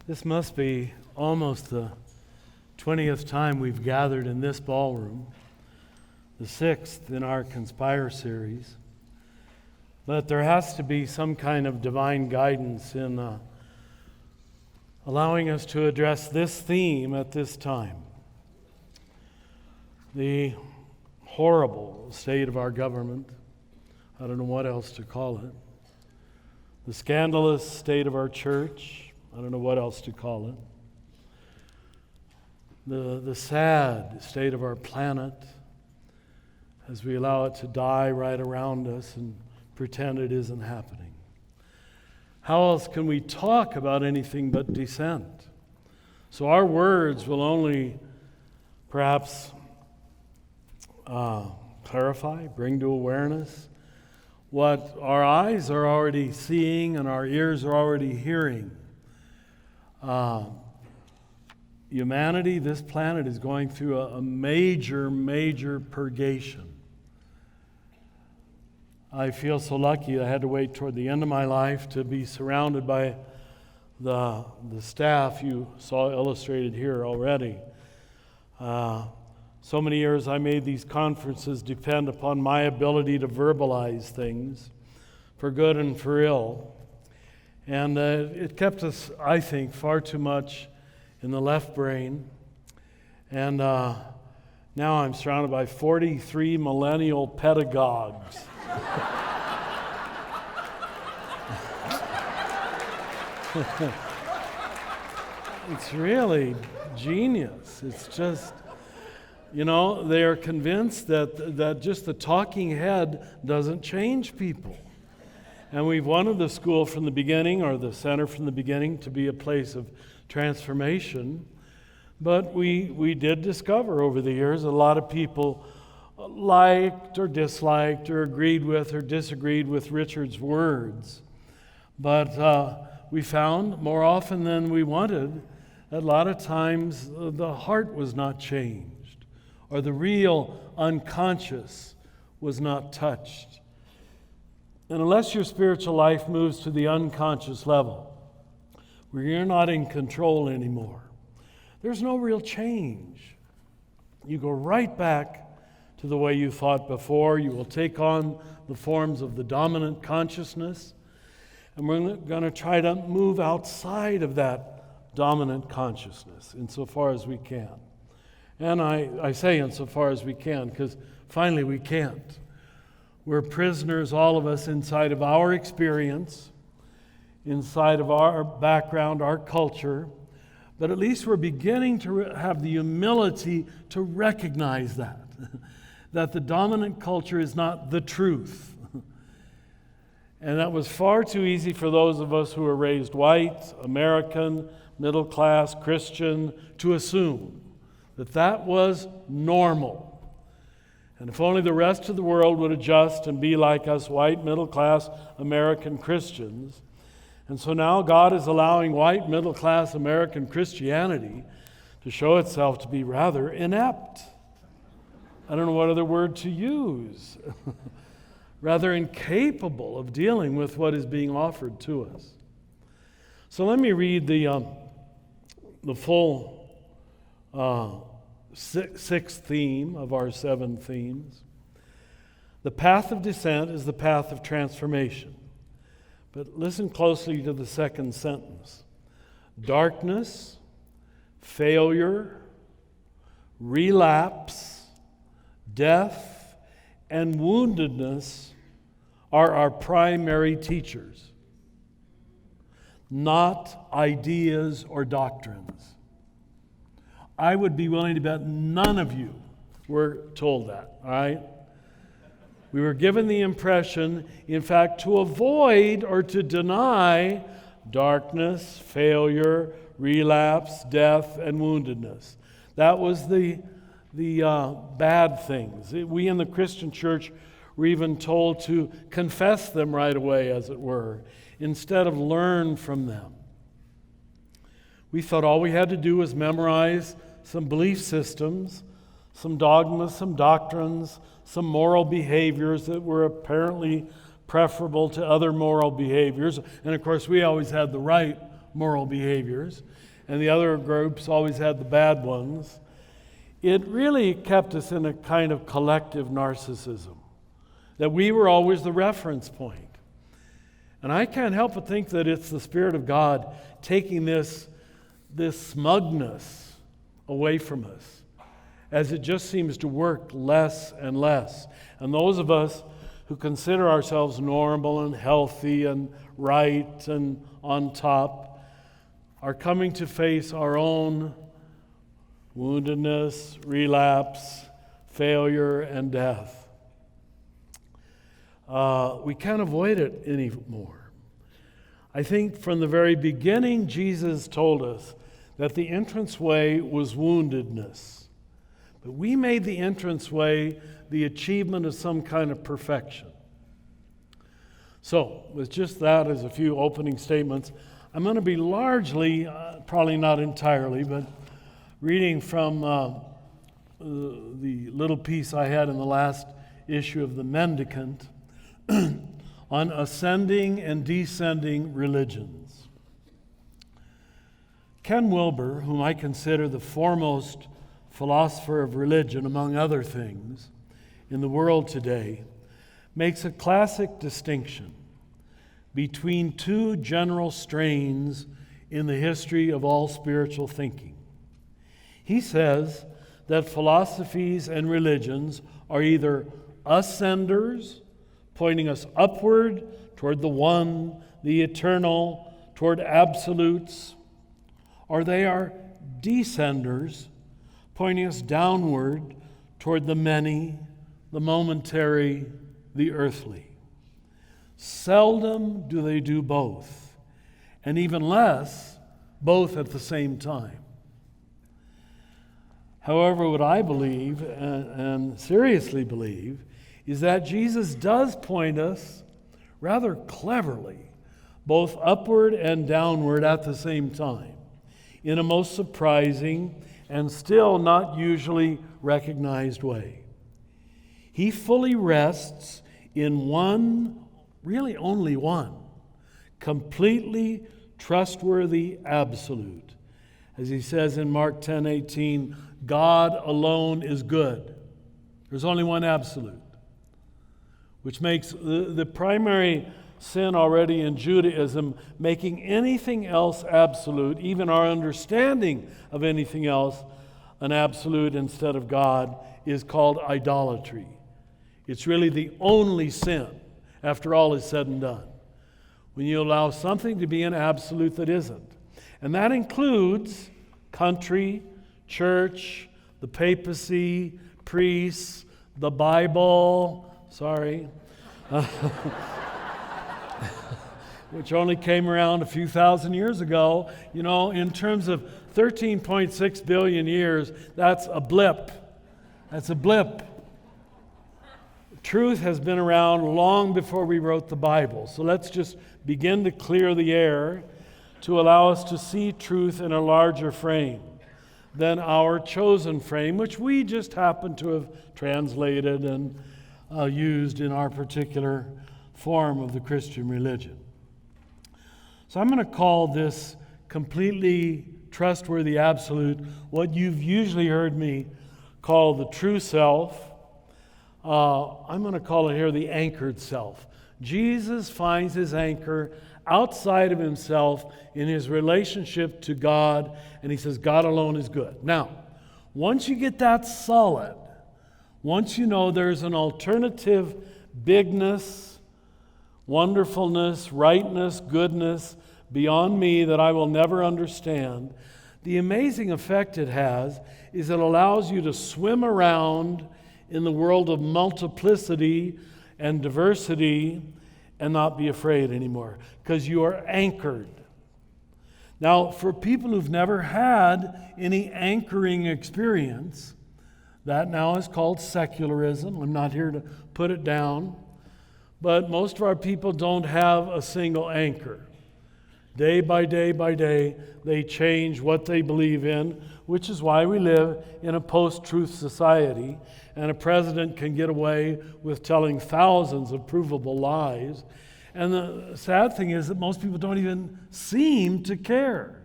This must be almost the 20th time we've gathered in this ballroom, the 6th in our Conspire series. But there has to be some kind of divine guidance in allowing us to address this theme at this time. The horrible state of our government, I don't know what else to call it. The scandalous state of our church, I don't know what else to call it. The sad state of our planet as we allow it to die right around us and pretend it isn't happening. How else can we talk about anything but Descentt? So our words will only perhaps clarify, bring to awareness what our eyes are already seeing and our ears are already hearing. Humanity, this planet, is going through a major purgation. I feel so lucky I had to wait toward the end of my life to be surrounded by the staff you saw illustrated here already. So many years I made these conferences depend upon my ability to verbalize things, for good and for ill. And it kept us, I think, far too much in the left brain. And now I'm surrounded by 43 millennial pedagogues. It's really genius. It's just, they are convinced that just the talking head doesn't change people. And we've wanted the school from the beginning, or the center from the beginning, to be a place of transformation. But we did discover over the years a lot of people liked or disliked or agreed with or disagreed with Richard's words. But we found more often than we wanted, a lot of times the heart was not changed, or the real unconscious was not touched. And unless your spiritual life moves to the unconscious level, where you're not in control anymore, there's no real change. You go right back to the way you thought before. You will take on the forms of the dominant consciousness, and we're going to try to move outside of that dominant consciousness insofar as we can. And I say insofar as we can, because finally we can't. We're prisoners, all of us, inside of our experience, inside of our background, our culture. But at least we're beginning to have the humility to recognize that the dominant culture is not the truth. And that was far too easy for those of us who were raised white, American, middle class, Christian, to assume that was normal. And if only the rest of the world would adjust and be like us white, middle-class American Christians. And so now God is allowing white, middle-class American Christianity to show itself to be rather inept. I don't know what other word to use. Rather incapable of dealing with what is being offered to us. So let me read the full sixth theme of our 7 themes. The path of descent is the path of transformation. But listen closely to the second sentence. Darkness, failure, relapse, death, and woundedness are our primary teachers, not ideas or doctrines. I would be willing to bet none of you were told that, all right? We were given the impression, in fact, to avoid or to deny darkness, failure, relapse, death, and woundedness. That was the bad things. We in the Christian church were even told to confess them right away, as it were, instead of learn from them. We thought all we had to do was memorize some belief systems, some dogmas, some doctrines, some moral behaviors that were apparently preferable to other moral behaviors. And of course, we always had the right moral behaviors, and the other groups always had the bad ones, it really kept us in a kind of collective narcissism, that we were always the reference point. And I can't help but think that it's the Spirit of God taking this smugness away from us, as it just seems to work less and less. And those of us who consider ourselves normal and healthy and right and on top are coming to face our own woundedness, relapse, failure, and death. We can't avoid it anymore. I think from the very beginning, Jesus told us that the entranceway was woundedness. But we made the entranceway the achievement of some kind of perfection. So, with just that as a few opening statements, I'm going to be largely, probably not entirely, but reading from the little piece I had in the last issue of The Mendicant on ascending and descending religions. Ken Wilber, whom I consider the foremost philosopher of religion, among other things, in the world today, makes a classic distinction between two general strains in the history of all spiritual thinking. He says that philosophies and religions are either ascenders, pointing us upward toward the one, the eternal, toward absolutes, or they are descenders, pointing us downward toward the many, the momentary, the earthly. Seldom do they do both, and even less, both at the same time. However, what I believe, and seriously believe, is that Jesus does point us, rather cleverly, both upward and downward at the same time, in a most surprising and still not usually recognized way. He fully rests in one, really only one, completely trustworthy absolute. As he says in Mark 10:18, God alone is good. There's only one absolute, which makes the primary sin already in Judaism, making anything else absolute, even our understanding of anything else an absolute instead of God, is called idolatry. It's really the only sin after all is said and done, when you allow something to be an absolute that isn't. And that includes country, church, the papacy, priests, the Bible, which only came around a few thousand years ago. You know, in terms of 13.6 billion years, that's a blip. That's a blip. Truth has been around long before we wrote the Bible. So let's just begin to clear the air to allow us to see truth in a larger frame than our chosen frame, which we just happen to have translated and used in our particular form of the Christian religion. So I'm going to call this completely trustworthy absolute what you've usually heard me call the true self. I'm going to call it here the anchored self. Jesus finds his anchor outside of himself in his relationship to God, and he says God alone is good. Now, once you get that solid, once you know there's an alternative bigness, wonderfulness, rightness, goodness beyond me that I will never understand, the amazing effect it has is it allows you to swim around in the world of multiplicity and diversity and not be afraid anymore, because you are anchored. Now, for people who've never had any anchoring experience, that now is called secularism. I'm not here to put it down, but most of our people don't have a single anchor. Day by day by day, they change what they believe in, which is why we live in a post-truth society, and a president can get away with telling thousands of provable lies, And the sad thing is that most people don't even seem to care,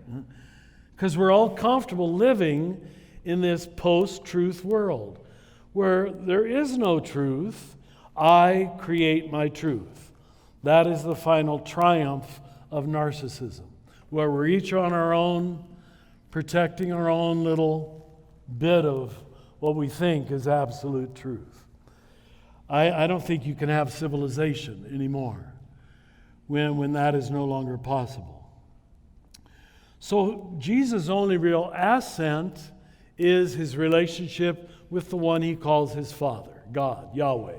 because we're all comfortable living in this post-truth world where there is no truth. I create my truth. That is the final triumph of narcissism, where we're each on our own, protecting our own little bit of what we think is absolute truth. I don't think you can have civilization anymore when that is no longer possible. So Jesus' only real ascent is his relationship with the one he calls his Father, God, Yahweh.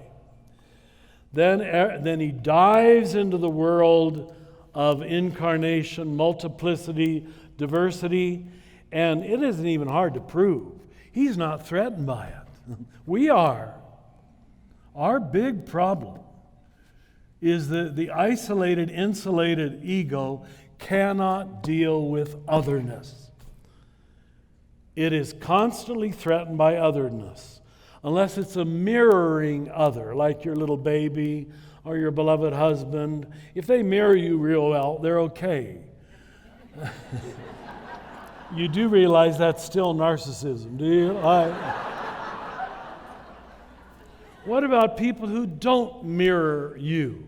Then he dives into the world of incarnation, multiplicity, diversity, and it isn't even hard to prove. He's not threatened by it. We are. Our big problem is that the isolated, insulated ego cannot deal with otherness. It is constantly threatened by otherness, unless it's a mirroring other, like your little baby or your beloved husband. If they mirror you real well, they're okay. You do realize that's still narcissism, do you? What about people who don't mirror you?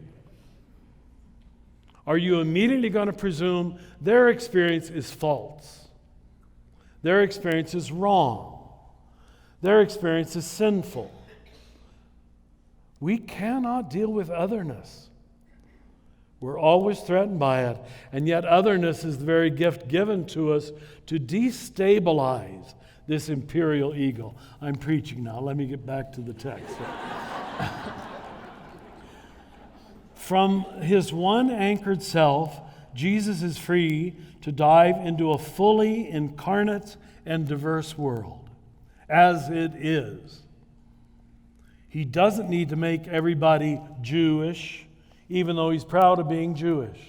Are you immediately going to presume their experience is false? Their experience is wrong. Their experience is sinful. We cannot deal with otherness. We're always threatened by it. And yet otherness is the very gift given to us to destabilize this imperial ego. I'm preaching now. Let me get back to the text. From his one anchored self, Jesus is free to dive into a fully incarnate and diverse world, as it is. He doesn't need to make everybody Jewish, even though he's proud of being Jewish.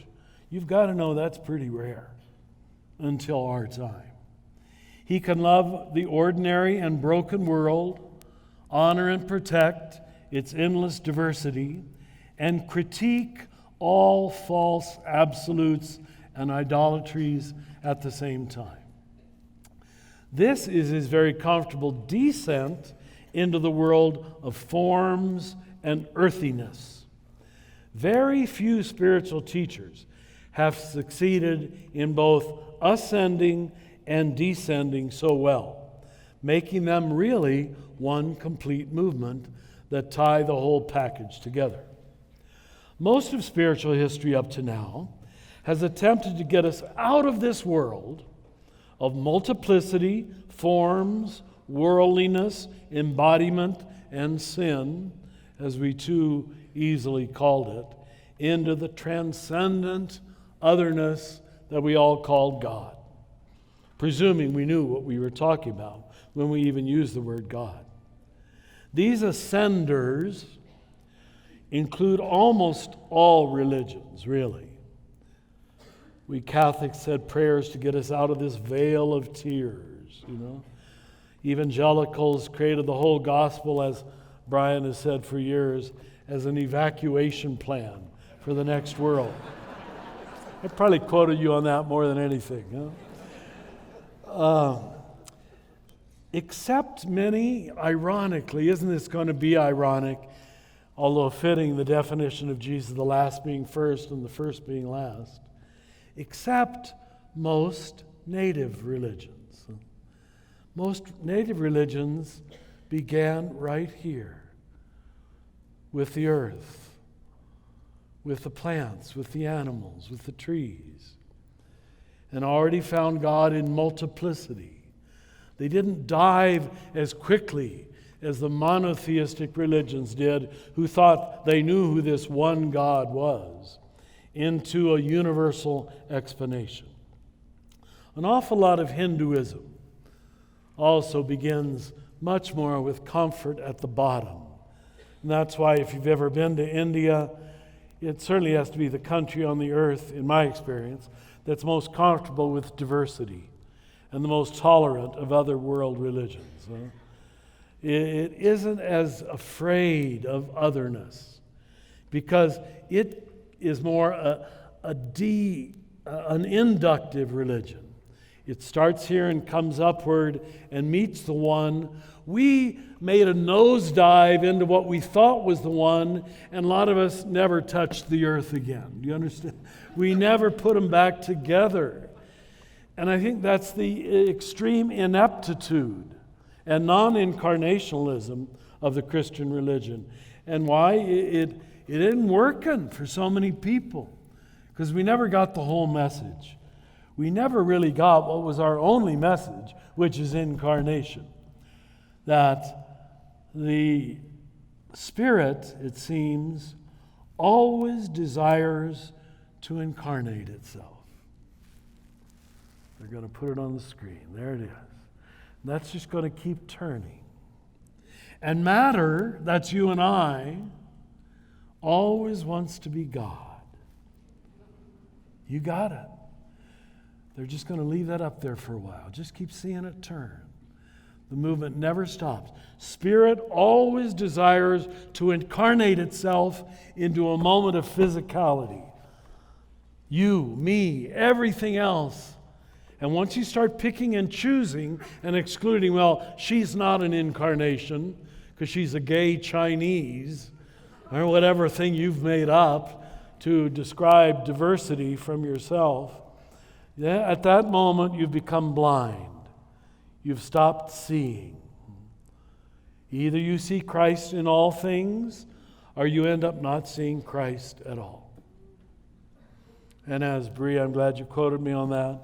You've got to know that's pretty rare until our time. He can love the ordinary and broken world, honor and protect its endless diversity, and critique all false absolutes and idolatries at the same time. This is his very comfortable descent into the world of forms and earthiness. Very few spiritual teachers have succeeded in both ascending and descending so well, making them really one complete movement that tie the whole package together. Most of spiritual history up to now has attempted to get us out of this world of multiplicity, forms, worldliness, embodiment, and sin, as we too easily called it, into the transcendent otherness that we all called God, presuming we knew what we were talking about when we even used the word God. These ascenders include almost all religions, really. We Catholics said prayers to get us out of this vale of tears, you know. Evangelicals created the whole gospel, as Brian has said for years, as an evacuation plan for the next world. I probably quoted you on that more than anything. Huh? Except many, ironically, isn't this going to be ironic, although fitting the definition of Jesus, the last being first and the first being last, except most native religions. Most native religions began right here with the earth, with the plants, with the animals, with the trees, and already found God in multiplicity. They didn't dive as quickly as the monotheistic religions did, who thought they knew who this one God was, into a universal explanation. An awful lot of Hinduism also begins much more with comfort at the bottom. And that's why if you've ever been to India, it certainly has to be the country on the earth, in my experience, that's most comfortable with diversity and the most tolerant of other world religions. It isn't as afraid of otherness because it is more an inductive religion. It starts here and comes upward and meets the one. We made a nosedive into what we thought was the one, and a lot of us never touched the earth again. Do you understand? We never put them back together. And I think that's the extreme ineptitude and non-incarnationalism of the Christian religion. And why? It isn't working for so many people. Because we never got the whole message. We never really got what was our only message, which is incarnation. That the Spirit, it seems, always desires to incarnate itself. They're going to put it on the screen. There it is. And that's just going to keep turning. And matter, that's you and I, always wants to be God. You got it. They're just going to leave that up there for a while. Just keep seeing it turn. The movement never stops. Spirit always desires to incarnate itself into a moment of physicality. You, me, everything else. And once you start picking and choosing and excluding, well, she's not an incarnation because she's a gay Chinese or whatever thing you've made up to describe diversity from yourself, at that moment you've become blind. You've stopped seeing. Either you see Christ in all things, or you end up not seeing Christ at all. And as Bree, I'm glad you quoted me on that.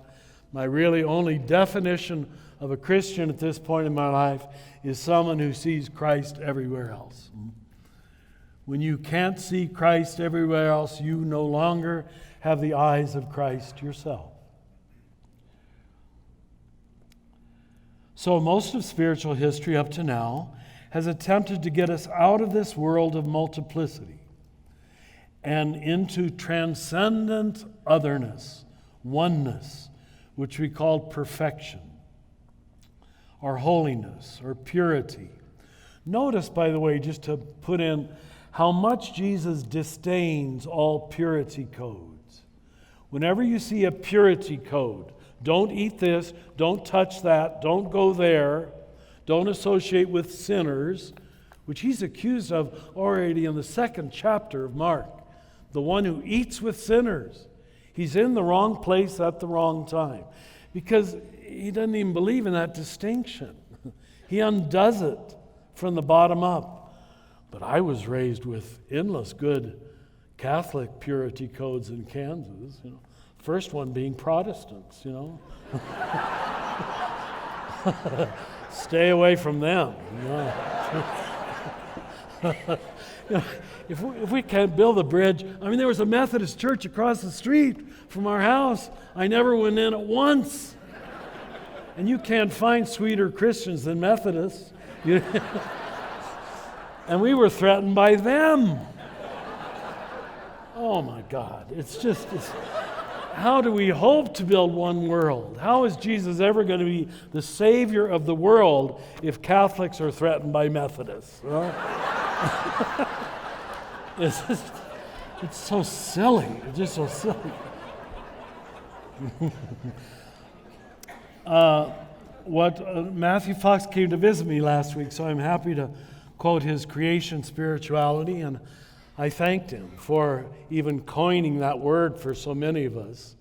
My really only definition of a Christian at this point in my life is someone who sees Christ everywhere else. When you can't see Christ everywhere else, you no longer have the eyes of Christ yourself. So most of spiritual history up to now has attempted to get us out of this world of multiplicity and into transcendent otherness, oneness, which we call perfection, or holiness, or purity. Notice, by the way, just to put in how much Jesus disdains all purity codes. Whenever you see a purity code, don't eat this, don't touch that, don't go there, don't associate with sinners, which he's accused of already in the 2nd chapter of Mark. The one who eats with sinners. He's in the wrong place at the wrong time. Because he doesn't even believe in that distinction. He undoes it from the bottom up. But I was raised with endless good Catholic purity codes in Kansas, First one being Protestants, Stay away from them. If we can't build a bridge, there was a Methodist church across the street from our house. I never went in it once. And you can't find sweeter Christians than Methodists. And we were threatened by them. Oh my God, how do we hope to build one world? How is Jesus ever going to be the Savior of the world if Catholics are threatened by Methodists? It's so silly. It's just so silly. Matthew Fox came to visit me last week, so I'm happy to quote his creation spirituality, and I thanked him for even coining that word for so many of us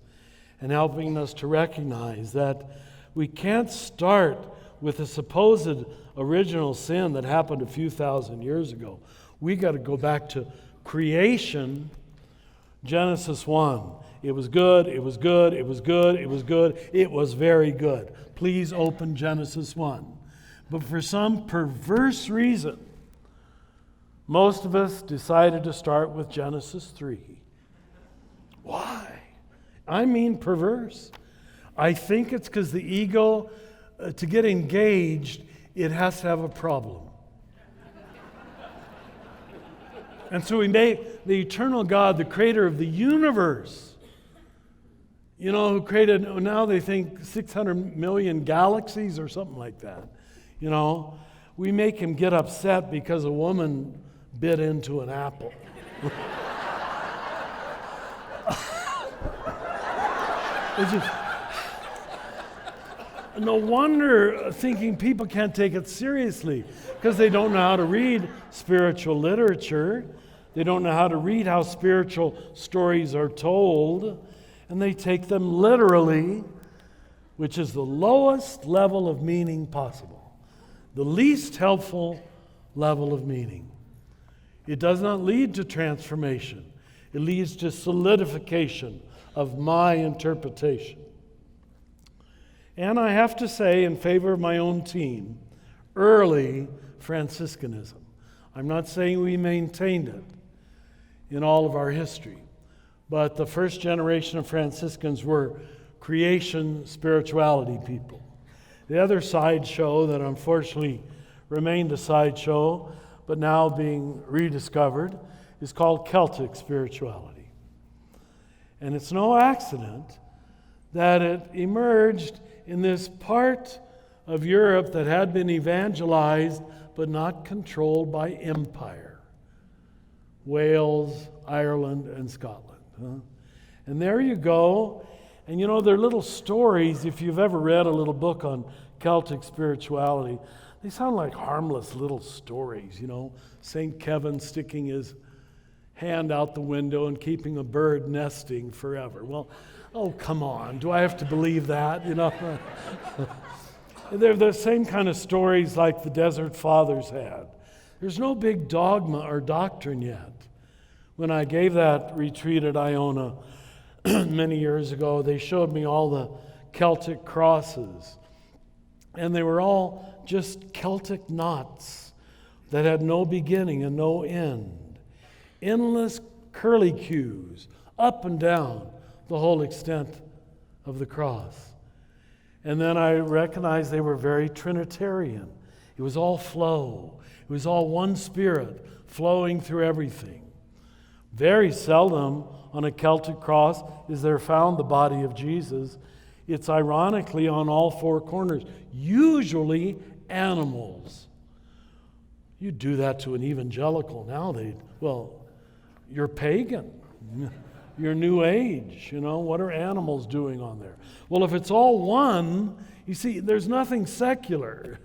and helping us to recognize that we can't start with a supposed original sin that happened a few thousand years ago. We got to go back to creation, Genesis 1. It was good, it was good, it was good, it was good, it was very good. Please open Genesis 1. But for some perverse reason, most of us decided to start with Genesis 3. Why? Perverse. I think it's because the ego, to get engaged, it has to have a problem. And so we made the eternal God, the creator of the universe, who created, now they think 600 million galaxies or something like that. We make him get upset because a woman bit into an apple. It's just, no wonder thinking people can't take it seriously, because they don't know how to read spiritual literature. They don't know how to read how spiritual stories are told, and they take them literally, which is the lowest level of meaning possible, the least helpful level of meaning. It does not lead to transformation. It leads to solidification of my interpretation. And I have to say, in favor of my own team, early Franciscanism. I'm not saying we maintained it in all of our history, but the first generation of Franciscans were creation spirituality people. The other sideshow that unfortunately remained a sideshow, but now being rediscovered, is called Celtic spirituality. And it's no accident that it emerged in this part of Europe that had been evangelized but not controlled by empire. Wales, Ireland, and Scotland. And there you go. And you know, they're little stories. If you've ever read a little book on Celtic spirituality, they sound like harmless little stories, you know. St. Kevin sticking his hand out the window and keeping a bird nesting forever. Well, oh, come on. Do I have to believe that? You know, they're the same kind of stories like the Desert Fathers had. There's no big dogma or doctrine yet. When I gave that retreat at Iona many years ago, they showed me all the Celtic crosses. And they were all just Celtic knots that had no beginning and no end. Endless curlicues up and down the whole extent of the cross. And then I recognized they were very Trinitarian. It was all flow. It was all one spirit flowing through everything. Very seldom on a Celtic cross is there found the body of Jesus. It's ironically on all four corners, usually animals. You do that to an evangelical now, you're pagan. You're New Age, you know. What are animals doing on there? Well, if it's all one, you see, there's nothing secular.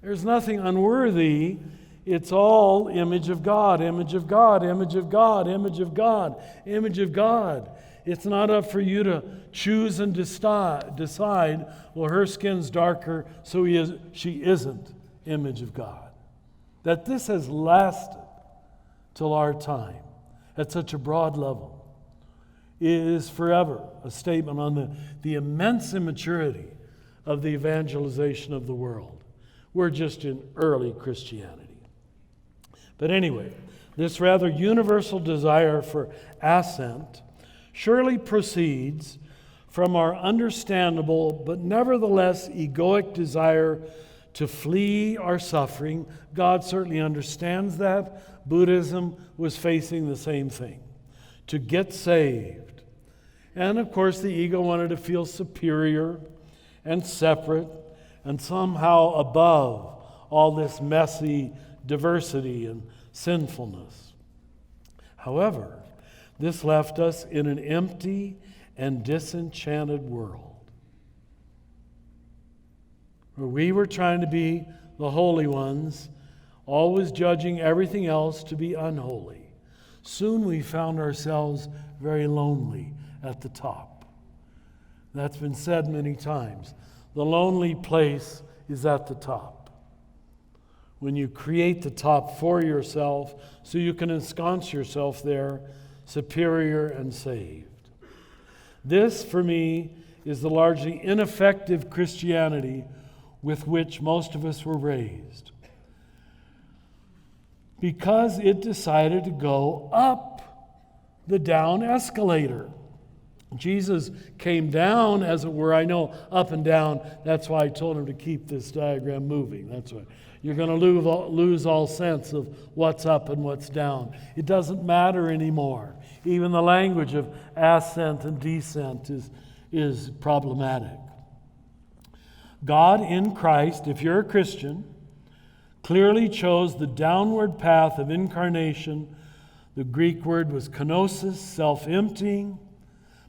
There's nothing unworthy. It's all image of God, image of God, image of God, image of God, image of God. It's not up for you to choose and decide, well, her skin's darker, so she isn't image of God. That this has lasted till our time at such a broad level is forever a statement on the immense immaturity of the evangelization of the world. We're just in early Christianity. But anyway, this rather universal desire for ascent surely proceeds from our understandable but nevertheless egoic desire to flee our suffering. God certainly understands that. Buddhism was facing the same thing, to get saved. And of course, the ego wanted to feel superior and separate and somehow above all this messy diversity and sinfulness. However, this left us in an empty and disenchanted world, where we were trying to be the holy ones, always judging everything else to be unholy. Soon we found ourselves very lonely at the top. That's been said many times. The lonely place is at the top. When you create the top for yourself so you can ensconce yourself there, superior and saved. This, for me, is the largely ineffective Christianity with which most of us were raised, because it decided to go up the down escalator. Jesus came down, as it were. I know up and down, that's why I told him to keep this diagram moving. That's why. You're going to lose all sense of what's up and what's down. It doesn't matter anymore. Even the language of ascent and descent is problematic. God in Christ, if you're a Christian, clearly chose the downward path of incarnation. The Greek word was kenosis, self-emptying,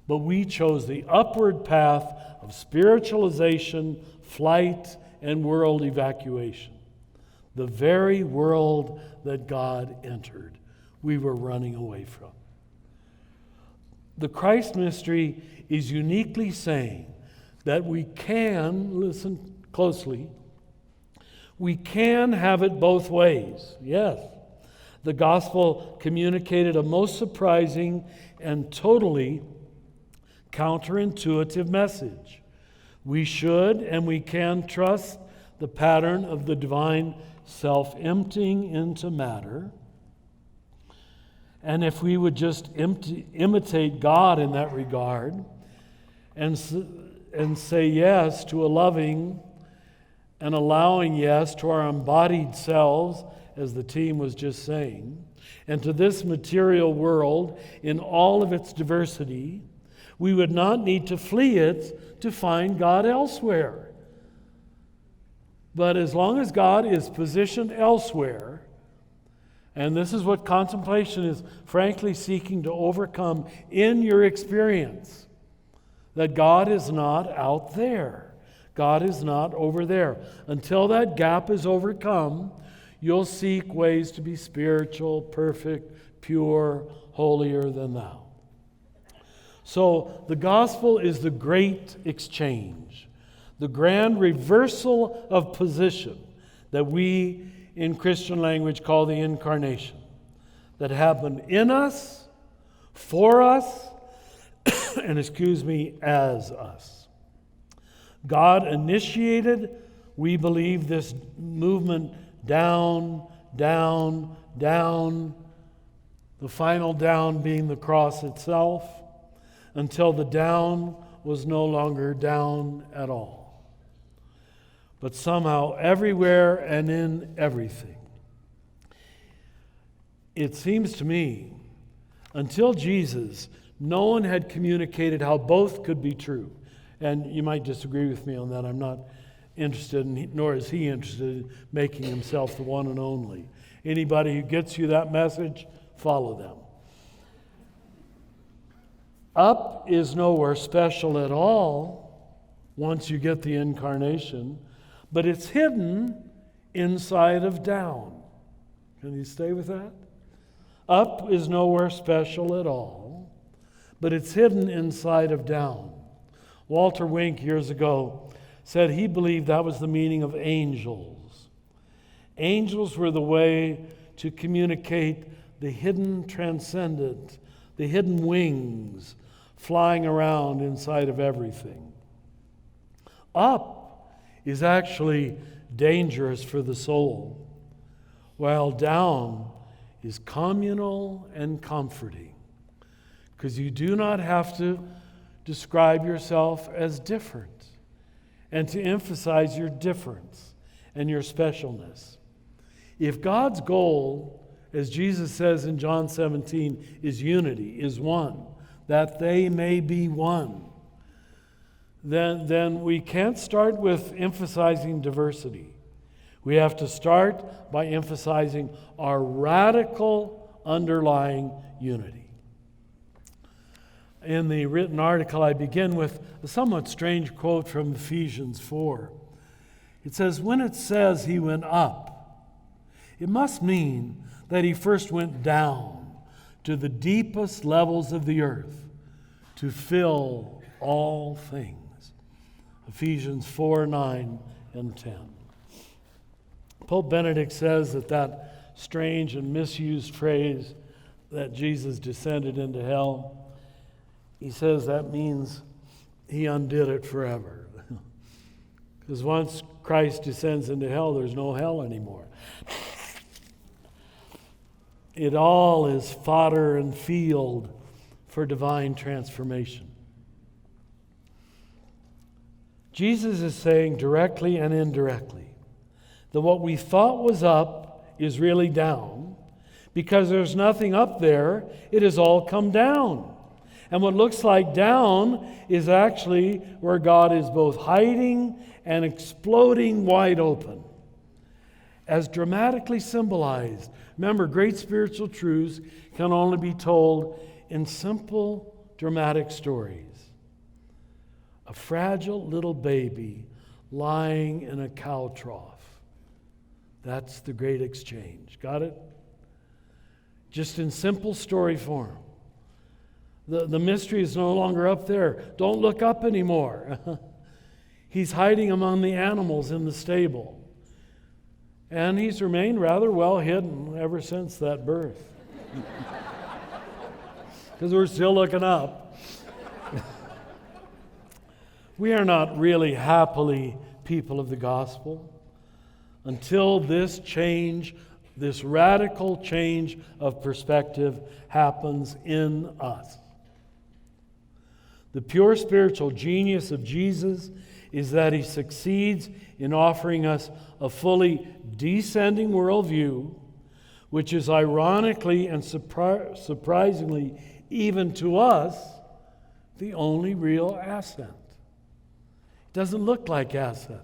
But we chose the upward path of spiritualization, flight, and world evacuation. The very world that God entered, we were running away from. The Christ mystery is uniquely saying that we can, listen closely, we can have it both ways. Yes. The gospel communicated a most surprising and totally counterintuitive message. We should and we can trust the pattern of the divine self-emptying into matter. And if we would just imitate God in that regard and say yes to a loving and allowing yes to our embodied selves, as the team was just saying, and to this material world in all of its diversity, we would not need to flee it to find God elsewhere. But as long as God is positioned elsewhere, and this is what contemplation is frankly seeking to overcome in your experience, that God is not out there. God is not over there. Until that gap is overcome, you'll seek ways to be spiritual, perfect, pure, holier than thou. So the gospel is the great exchange, the grand reversal of position that we in Christian language call the Incarnation, that happened in us, for us, and as us. God initiated, we believe, this movement down, down, down, the final down being the cross itself, until the down was no longer down at all. But somehow everywhere and in everything. It seems to me, until Jesus, no one had communicated how both could be true. And you might disagree with me on that. I'm not interested in, nor is he interested in making himself the one and only. Anybody who gets you that message, follow them. Up is nowhere special at all once you get the Incarnation, but it's hidden inside of down. Can you stay with that? Up is nowhere special at all, but it's hidden inside of down. Walter Wink years ago said he believed that was the meaning of angels. Angels were the way to communicate the hidden transcendent, the hidden wings flying around inside of everything. Up is actually dangerous for the soul, while down is communal and comforting, because you do not have to describe yourself as different and to emphasize your difference and your specialness. If God's goal, as Jesus says in John 17, is unity, is one, that they may be one, then we can't start with emphasizing diversity. We have to start by emphasizing our radical underlying unity. In the written article, I begin with a somewhat strange quote from Ephesians 4. It says, when it says he went up, it must mean that he first went down to the deepest levels of the earth to fill all things. Ephesians 4, 9, and 10. Pope Benedict says that strange and misused phrase that Jesus descended into hell, he says that means he undid it forever. Because once Christ descends into hell, there's no hell anymore. It all is fodder and field for divine transformation. Jesus is saying directly and indirectly that what we thought was up is really down. Because there's nothing up there, it has all come down. And what looks like down is actually where God is both hiding and exploding wide open. As dramatically symbolized. Remember, great spiritual truths can only be told in simple, dramatic stories. A fragile little baby lying in a cow trough. That's the great exchange. Got it? Just in simple story form. The mystery is no longer up there. Don't look up anymore. He's hiding among the animals in the stable. And he's remained rather well hidden ever since that birth. Because we're still looking up. We are not really happily people of the gospel until this change, this radical change of perspective happens in us. The pure spiritual genius of Jesus is that he succeeds in offering us a fully descending worldview, which is ironically and surprisingly, even to us, the only real ascent. It doesn't look like ascent.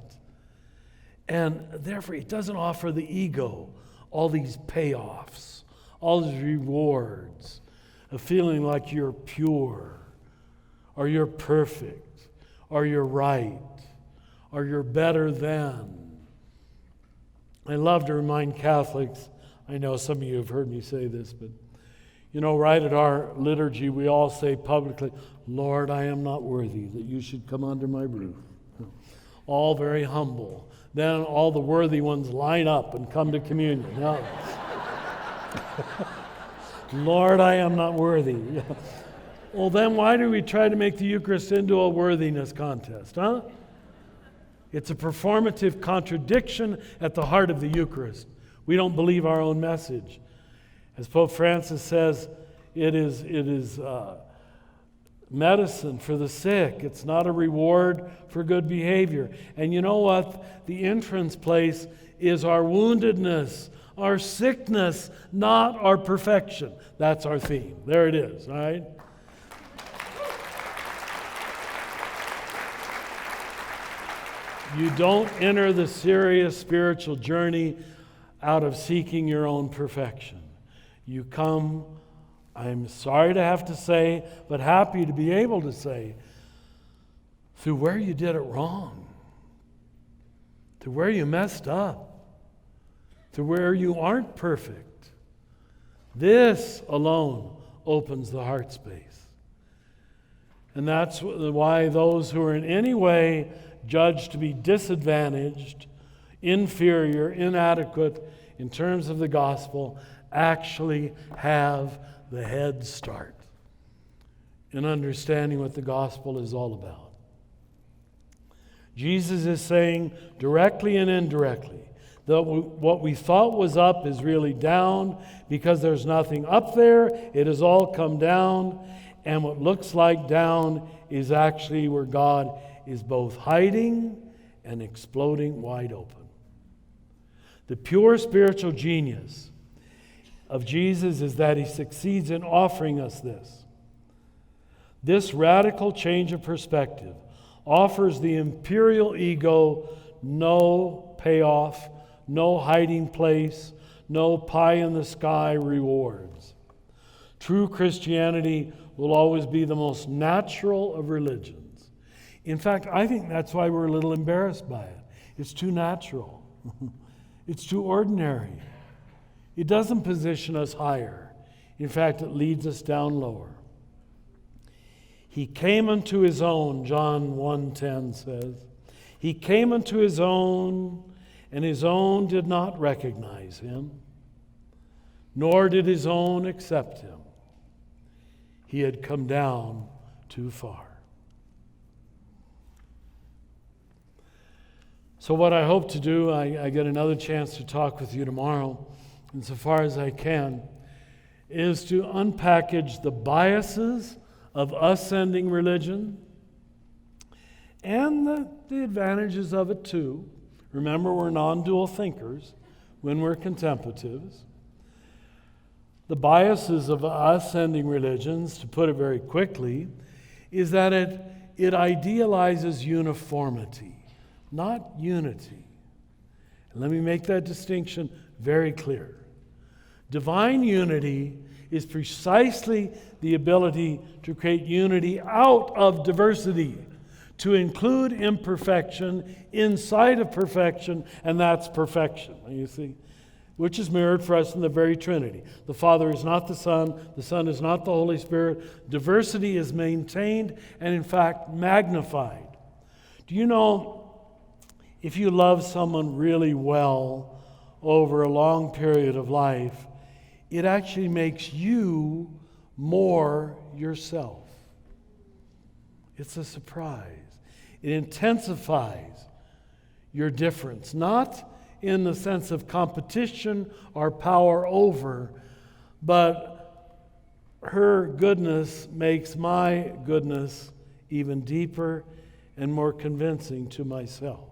And therefore, it doesn't offer the ego all these payoffs, all these rewards of feeling like you're pure, or you're perfect, or you're right, or you're better than. I love to remind Catholics, I know some of you have heard me say this, but right at our liturgy, we all say publicly, Lord, I am not worthy that you should come under my roof. All very humble. Then all the worthy ones line up and come to communion. No. Lord, I am not worthy. Well, then why do we try to make the Eucharist into a worthiness contest, huh? It's a performative contradiction at the heart of the Eucharist. We don't believe our own message. As Pope Francis says, it is medicine for the sick. It's not a reward for good behavior. And you know what? The entrance place is our woundedness, our sickness, not our perfection. That's our theme. There it is, all right? You don't enter the serious spiritual journey out of seeking your own perfection. You come, I'm sorry to have to say, but happy to be able to say, through where you did it wrong, through where you messed up, through where you aren't perfect. This alone opens the heart space. And that's why those who are in any way judged to be disadvantaged, inferior, inadequate in terms of the gospel actually have the head start in understanding what the gospel is all about. Jesus is saying directly and indirectly that what we thought was up is really down because there's nothing up there. It has all come down, and what looks like down is actually where God is both hiding and exploding wide open. The pure spiritual genius of Jesus is that he succeeds in offering us this. This radical change of perspective offers the imperial ego no payoff, no hiding place, no pie-in-the-sky rewards. True Christianity will always be the most natural of religions. In fact, I think that's why we're a little embarrassed by it. It's too natural. It's too ordinary. It doesn't position us higher. In fact, it leads us down lower. He came unto his own, John 1:10 says. He came unto his own, and his own did not recognize him, nor did his own accept him. He had come down too far. So what I hope to do, I get another chance to talk with you tomorrow, insofar as I can, is to unpackage the biases of ascending religion and the advantages of it too. Remember, we're non-dual thinkers when we're contemplatives. The biases of ascending religions, to put it very quickly, is that it idealizes uniformity, not unity. And let me make that distinction very clear. Divine unity is precisely the ability to create unity out of diversity, to include imperfection inside of perfection, and that's perfection, you see, which is mirrored for us in the very Trinity. The Father is not the Son is not the Holy Spirit. Diversity is maintained and, in fact, magnified. Do you know, if you love someone really well over a long period of life, it actually makes you more yourself. It's a surprise. It intensifies your difference, not in the sense of competition or power over, but her goodness makes my goodness even deeper and more convincing to myself.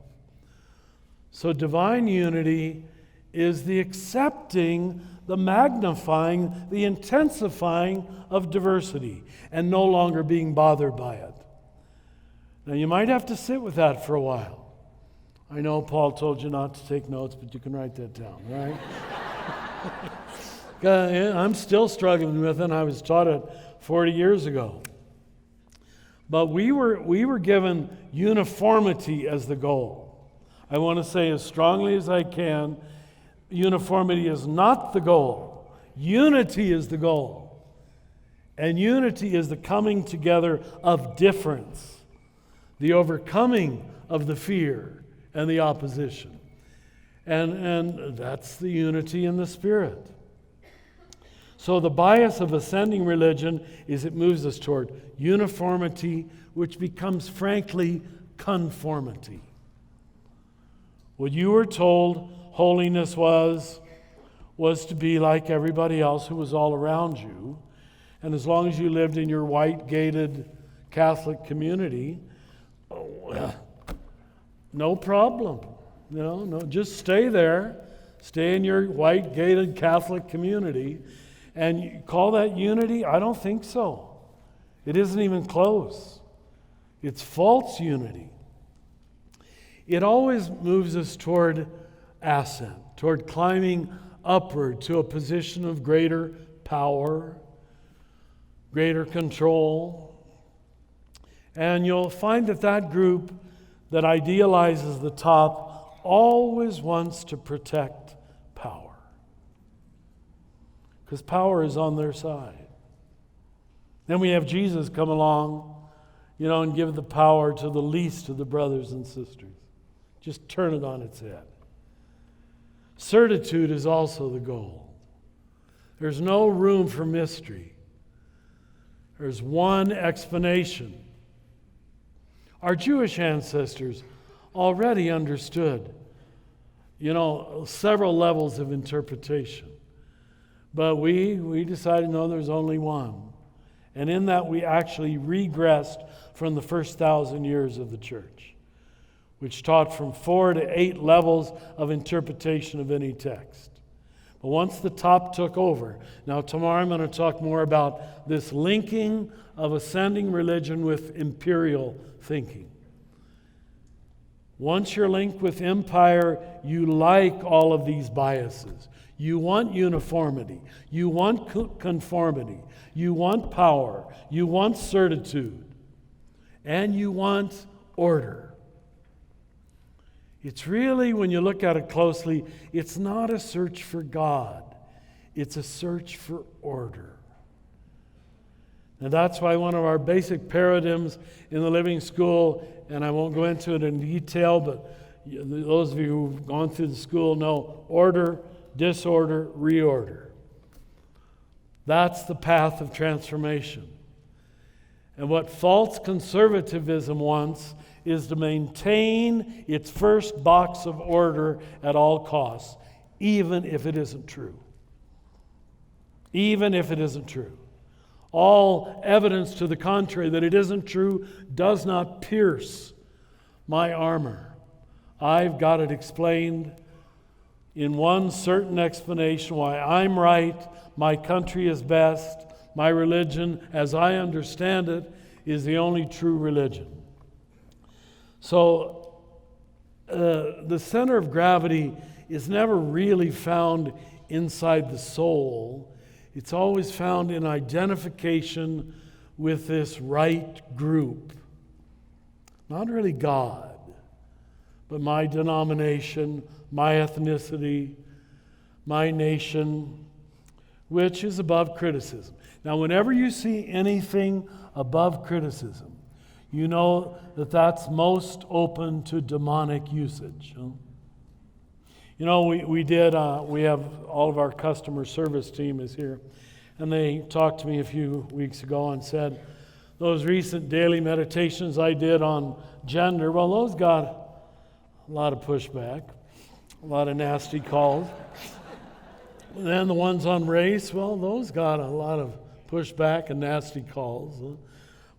So divine unity is the accepting, the magnifying, the intensifying of diversity, and no longer being bothered by it. Now, you might have to sit with that for a while. I know Paul told you not to take notes, but you can write that down, right? I'm still struggling with it, and I was taught it 40 years ago. But we were given uniformity as the goal. I want to say as strongly as I can, uniformity is not the goal. Unity is the goal. And unity is the coming together of difference, the overcoming of the fear and the opposition. And that's the unity in the Spirit. So the bias of ascending religion is it moves us toward uniformity, which becomes, frankly, conformity. What you were told holiness was to be like everybody else who was all around you. And as long as you lived in your white gated Catholic community, no problem. No, just stay there. Stay in your white gated Catholic community. And you call that unity? I don't think so. It isn't even close. It's false unity. It always moves us toward ascent, toward climbing upward to a position of greater power, greater control. And you'll find that group that idealizes the top always wants to protect power. Because power is on their side. Then we have Jesus come along, and give the power to the least of the brothers and sisters. Just turn it on its head. Certitude is also the goal. There's no room for mystery. There's one explanation. Our Jewish ancestors already understood, several levels of interpretation. But we decided, no, there's only one. And in that, we actually regressed from the first 1,000 years of the church, which taught from 4 to 8 levels of interpretation of any text. But once the top took over, now tomorrow I'm going to talk more about this linking of ascending religion with imperial thinking. Once you're linked with empire, you like all of these biases. You want uniformity. You want conformity. You want power. You want certitude. And you want order. It's really, when you look at it closely, it's not a search for God. It's a search for order. And that's why one of our basic paradigms in the Living School, and I won't go into it in detail, but those of you who've gone through the school know order, disorder, reorder. That's the path of transformation. And what false conservatism wants is to maintain its first box of order at all costs, even if it isn't true. Even if it isn't true. All evidence to the contrary that it isn't true does not pierce my armor. I've got it explained in one certain explanation why I'm right, my country is best, my religion, as I understand it, is the only true religion. So the center of gravity is never really found inside the soul. It's always found in identification with this right group. Not really God, but my denomination, my ethnicity, my nation, which is above criticism. Now, whenever you see anything above criticism, you know that that's most open to demonic usage. You know, we have all of our customer service team is here, and they talked to me a few weeks ago and said, those recent daily meditations I did on gender, well, those got a lot of pushback, a lot of nasty calls. And then the ones on race, well, those got a lot of pushback and nasty calls.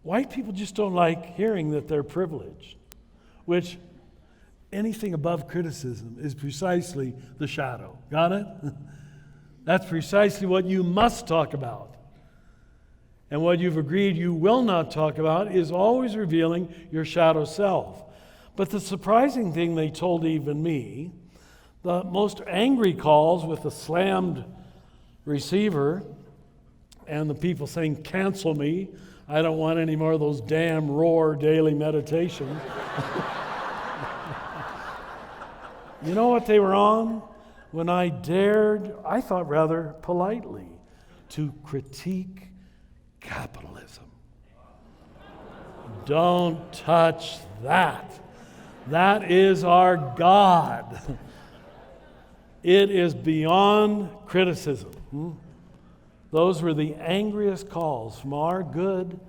White people just don't like hearing that they're privileged, which anything above criticism is precisely the shadow. Got it? That's precisely what you must talk about. And what you've agreed you will not talk about is always revealing your shadow self. But the surprising thing they told even me, the most angry calls with the slammed receiver and the people saying, cancel me, I don't want any more of those damn Rohr daily meditations. You know what they were on? When I dared, I thought rather politely, to critique capitalism. Don't touch that. That is our God. It is beyond criticism. Those were the angriest calls from our good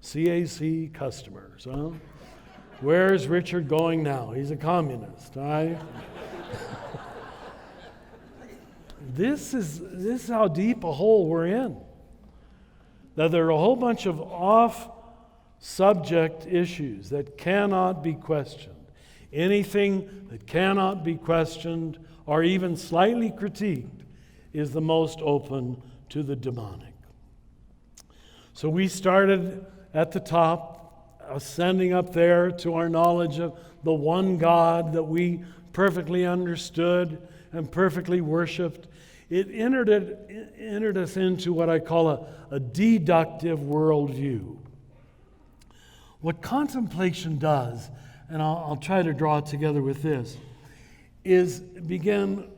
CAC customers. Where's Richard going now? He's a communist, right? This is how deep a hole we're in. That there are a whole bunch of off-subject issues that cannot be questioned. Anything that cannot be questioned or even slightly critiqued is the most open to the demonic. So we started at the top, ascending up there to our knowledge of the one God that we perfectly understood and perfectly worshiped. It entered us into what I call a deductive worldview. What contemplation does, and I'll try to draw it together with this, is begin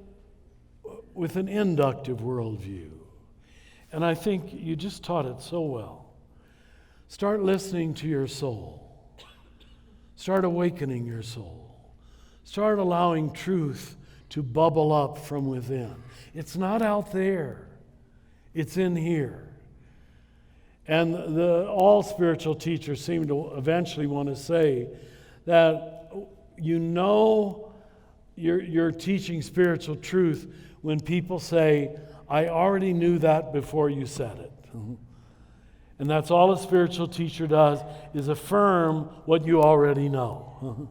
with an inductive worldview. And I think you just taught it so well. Start listening to your soul. Start awakening your soul. Start allowing truth to bubble up from within. It's not out there. It's in here. And all spiritual teachers seem to eventually want to say that you know you're teaching spiritual truth when people say, I already knew that before you said it. And that's all a spiritual teacher does, is affirm what you already know.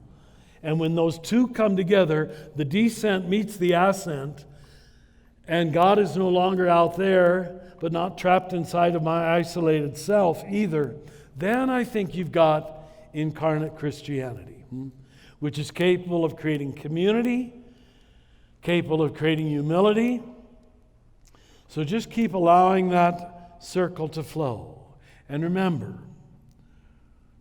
And when those two come together, the descent meets the ascent, and God is no longer out there, but not trapped inside of my isolated self either, then I think you've got incarnate Christianity, which is capable of creating community, capable of creating humility. So just keep allowing that circle to flow. And remember,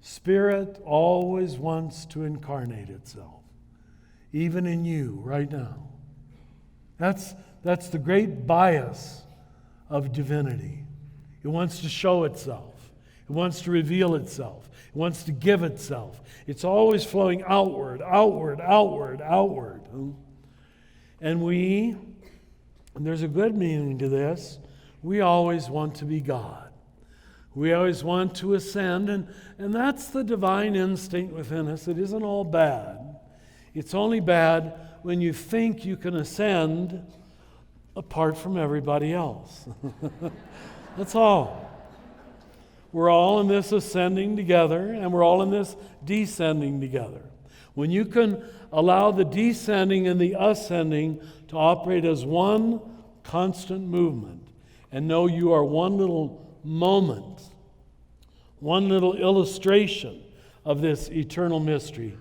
Spirit always wants to incarnate itself, even in you right now. That's the great bias of divinity. It wants to show itself. It wants to reveal itself. It wants to give itself. It's always flowing outward, outward, outward, outward. And there's a good meaning to this, we always want to be God. We always want to ascend, and that's the divine instinct within us. It isn't all bad. It's only bad when you think you can ascend apart from everybody else. That's all. We're all in this ascending together, and we're all in this descending together. When you can allow the descending and the ascending to operate as one constant movement, and know you are one little moment, one little illustration of this eternal mystery,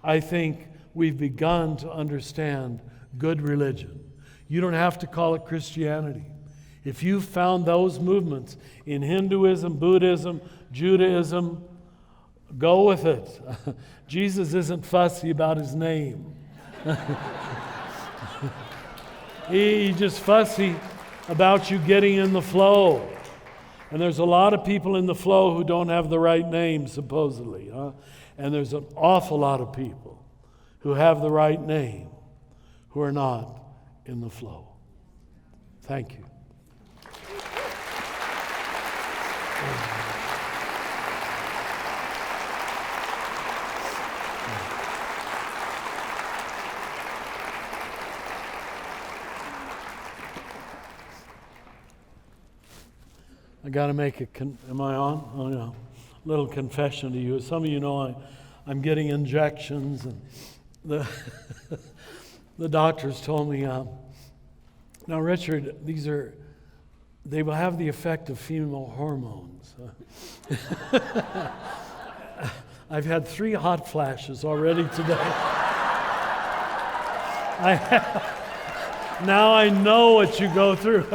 I think we've begun to understand good religion. You don't have to call it Christianity. If you found those movements in Hinduism, Buddhism, Judaism, go with it. Jesus isn't fussy about his name. He's just fussy about you getting in the flow. And there's a lot of people in the flow who don't have the right name, supposedly. And there's an awful lot of people who have the right name who are not in the flow. Thank you. I got to make am I on? Oh, no. Little confession to you. Some of you know I'm getting injections, and the the doctors told me, now Richard, they will have the effect of female hormones. I've had 3 hot flashes already today. Now I know what you go through.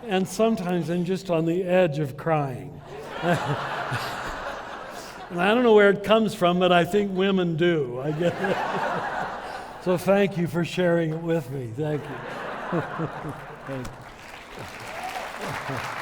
And sometimes I'm just on the edge of crying. And I don't know where it comes from, but I think women do. I get it. So thank you for sharing it with me. Thank you. Thank you.